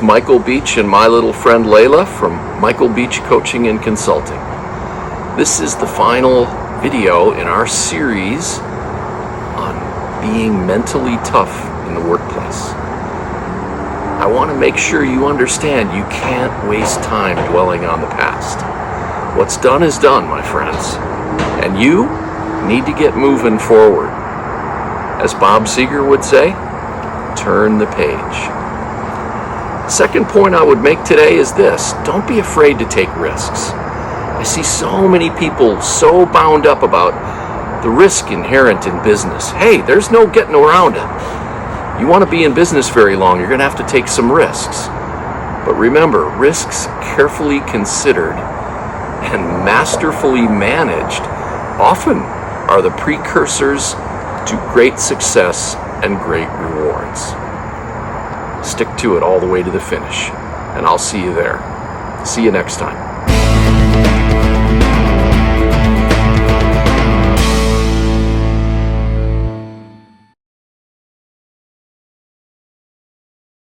Michael Beach and my little friend Layla from Michael Beach Coaching and Consulting. This is the final video in our series on being mentally tough in the workplace. I want to make sure you understand you can't waste time dwelling on the past. What's done is done, my friends, and you need to get moving forward. As Bob Seger would say, turn the page. Second point I would make today is this: don't be afraid to take risks. I see so many people so bound up about the risk inherent in business. Hey, there's no getting around it. You want to be in business very long, you're going to have to take some risks. But remember, risks carefully considered and masterfully managed often are the precursors to great success and great rewards. Stick to it all the way to the finish, and I'll see you there. See you next time.